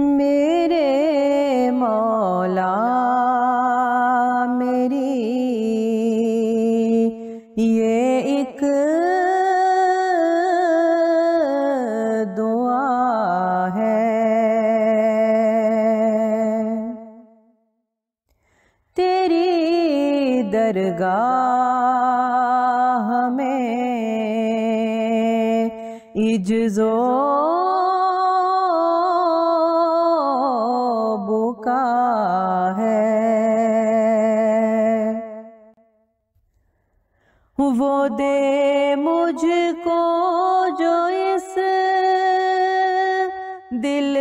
میرے مولا میری یہ ایک دعا ہے، تیری درگاہ میں عجز و بکا ہے، وہ دے مجھ کو جو اس دل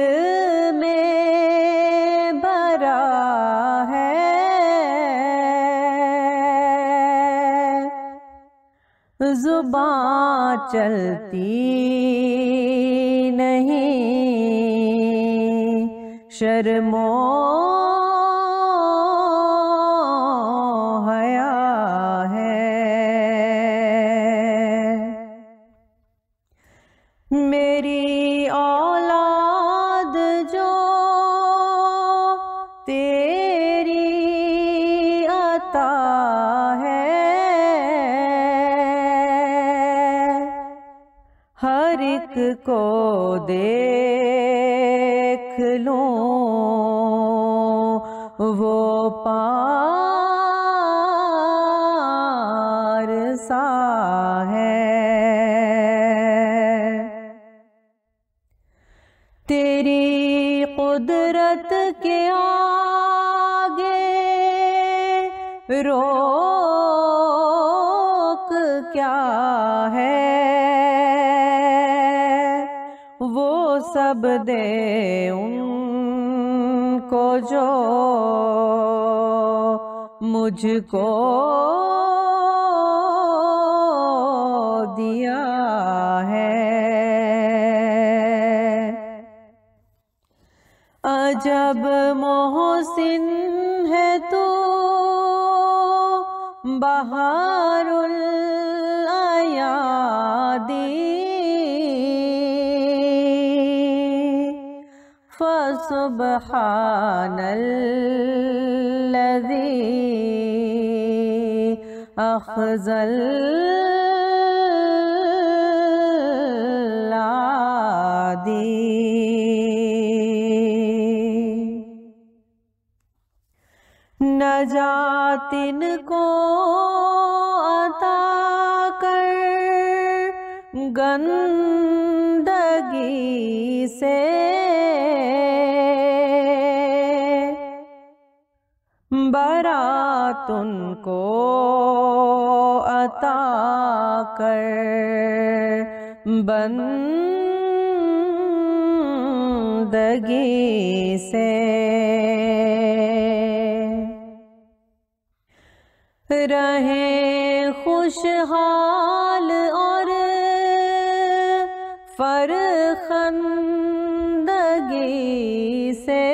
میں بھرا ہے، زباں چلتی نہیں، شرم و حیا ہے، میری اولاد جو تیری عطا ہے، ہر ایک کو دیکھ لوں وہ پارسا ہے، تیری قدرت کے آگے روک کیا ہے، وہ سب دے ان کو جو مجھ کو دیا ہے، عجب محسن ہے تو بہار الایادی، فسبحان الذی اخذ العادی، نجات ان کو عطا کر گندگی سے، برات ان کو عطا کر بندگی سے، رہیں خوشحال اور فرخندگی سے،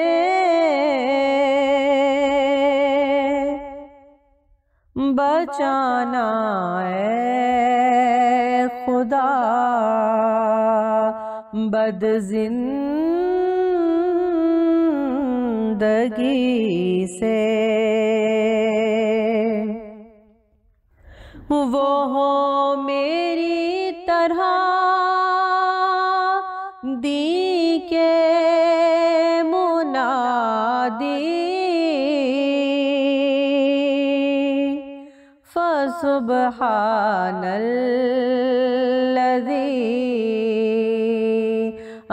بچانا اے خدا بد زندگی سے، وہ ہو میری طرح دی کے منادی، فسبحان الذی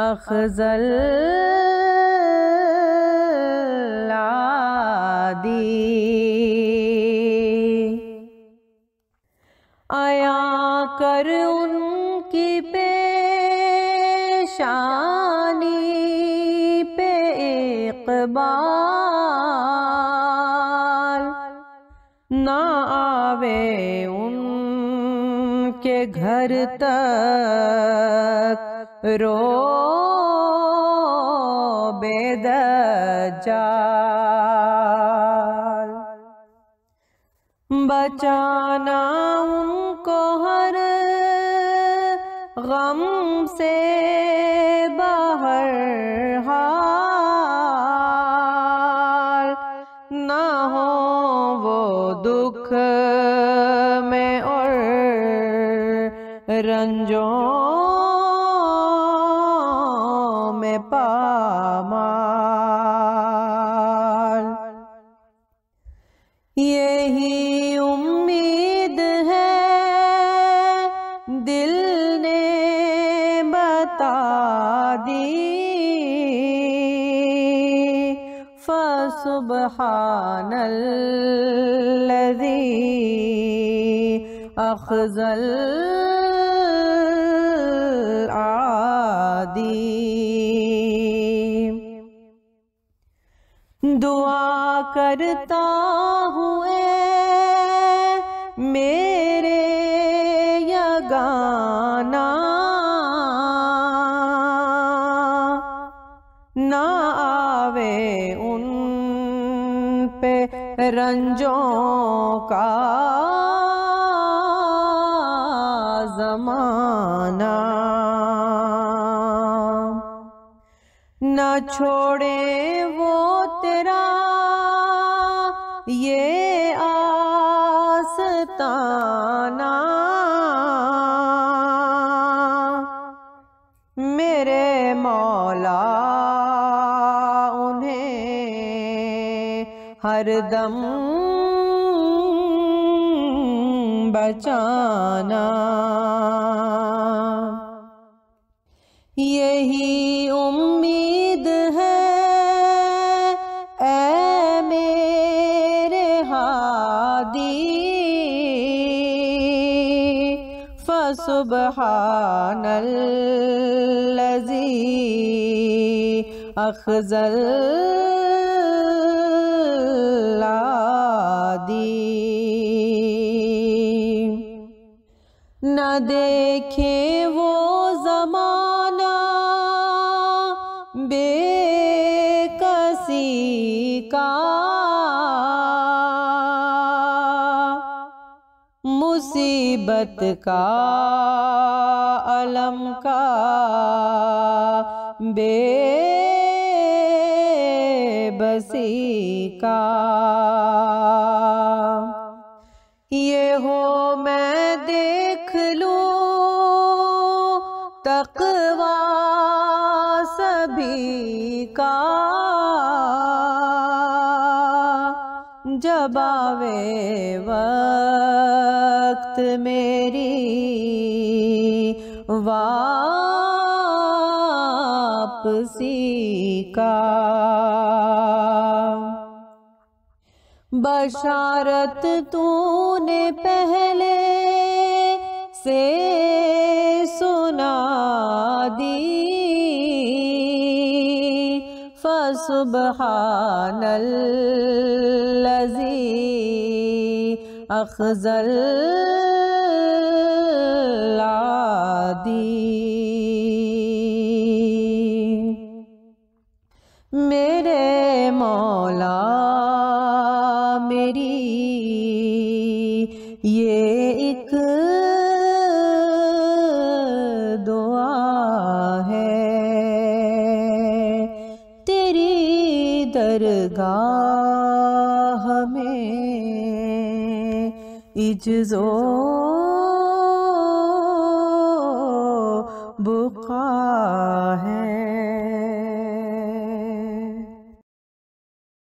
اخذ العادی، عیاں کر ان کی پیشانی پہ اقبال، نہ آوے ان کے گھر تک روب دجال، بچانا ان کو ہر غم سے بہر حال، رنجوں میں پامال۔ یہی امید ہے دل نے بتا دی، فسبحان الذی اخذ العادی۔ دعا کرتا ہوں اے میرے یگانہ، نہ آوے ان پہ رنجوں کا زمانہ، نہ چھوڑے وہ تیرا یہ آستانہ، میرے مولا انہیں ہر دم بچانا۔ یہی امید ہے اے میرے ہادی، فسبحان الذی اخذ العادی۔ نہ دیکھے وہ زمانہ بے کسی کا، مصیبت کا علم کا بے بسی کا۔ یہ ہو میں دیکھ لوں تقویٰ سبھی کا، جب آوے وقت میری واپسی کا۔ بشارت تو نے پہلے سے سنا دی، فسبحان الذی اخذ العادی۔ میرے مولا میری یہ ایک دعا ہے، تیری درگاہ میں عجز و بقا ہے۔